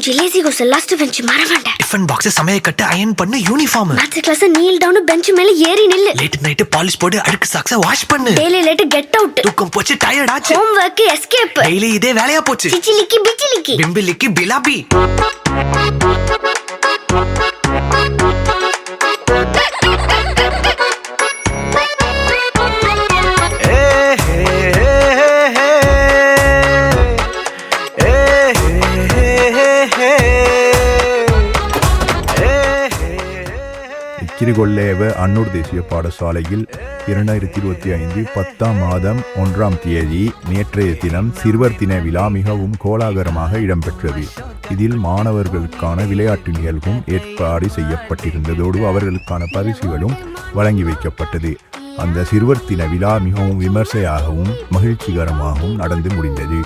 மூஞ்சி lazy goes last bench மறவேண்ட tiffin box சமைய கட்டு அயன் பண்ணு uniform maths class kneel down bench மேல ஏறி நில்லு லேட் நைட் பாலிஷ் போடு அழுக்கு சாக்ஸ வாஷ் பண்ணு டெய்லி லேட் கெட் அவுட் தூக்கம் போச்சு டயர்ட் ஆச்சு ஹோம் வர்க் எஸ்கேப் டெய்லி இதே வேலையா போச்சு சிச்சிலிக்கி பிச்சிலிக்கி பிம்பிலிக்கி பிலாபி கிரிகொல்லேவ அன்னூர் தேசிய பாடசாலையில் 2025 10ஆம் மாதம் 1ஆம் தேதி நேற்றைய தினம் சிறுவர் தின விழா மிகவும் கோலாகலமாக இடம்பெற்றது. இதில் மாணவர்களுக்கான விளையாட்டு நிகழ்வும் ஏற்பாடு செய்யப்பட்டிருந்ததோடு அவர்களுக்கான பரிசுகளும் வழங்கி வைக்கப்பட்டது. அந்த சிறுவர் தின விழா மிகவும் விமர்சையாகவும் மகிழ்ச்சிகரமாகவும் நடந்து முடிந்தது.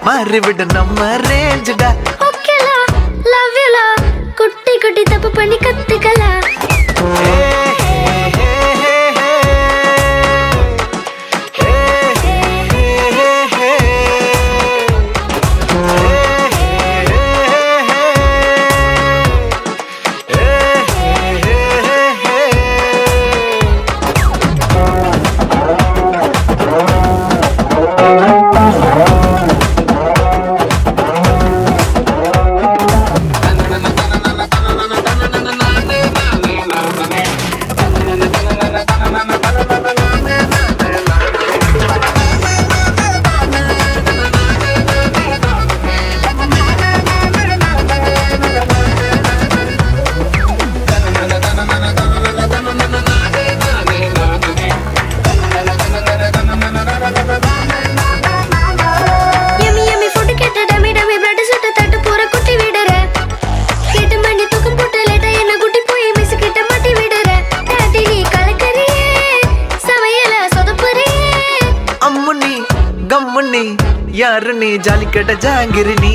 மாறிவிட நம்ம ரேஞ்சுடா ஓகேலா லவ் யூலா குட்டி குட்டி தப்பு பண்ணி கத்துக்கலாம் யாரு நீ ஜாலிக்கட்ட ஜாங்கிரி நீ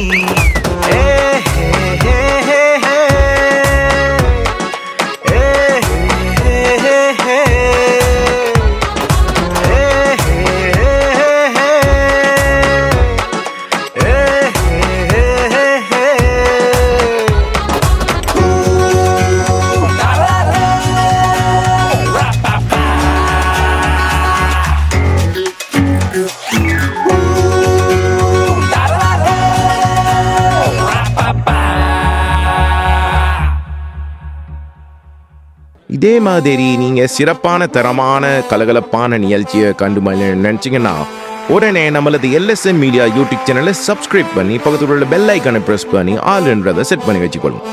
இதே மாதிரி நீங்கள் சிறப்பான தரமான கலகலப்பான நிகழ்ச்சியை கண்டு நினச்சிங்கன்னா உடனே நம்மளது LSM மீடியா யூடியூப் சேனலை சப்ஸ்கிரைப் பண்ணி பக்கத்தில் உள்ள பெல் ஐக்கானை ப்ரெஸ் பண்ணி ஆல்ன்றதை செட் பண்ணி வச்சுக்கொள்ளும்.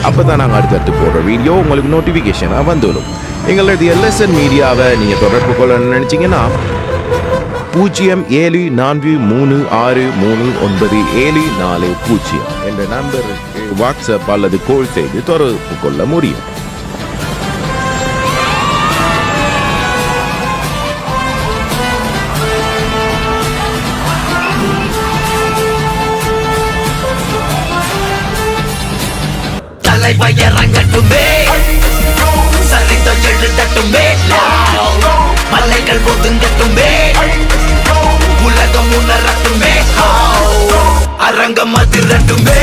அப்போ தான் நாங்கள் அடுத்தடுத்து போடுற வீடியோ உங்களுக்கு நோட்டிஃபிகேஷனாக வந்துடும். எங்களது LSM மீடியாவை நீங்கள் தொடர்பு கொள்ளணும்னு நினச்சிங்கன்னா 0743363970 என்ற நம்பருக்கு வாட்ஸ்அப் அல்லது கால் செய்து தொடர்பு கொள்ள முடியும். தலைவயரங்கட்டுமே சரிதம் எழுதட்டுமே மலைகள் ஒதுங்கட்டுமே உலகம் உணரட்டுமே உலகம் அதிரட்டுமே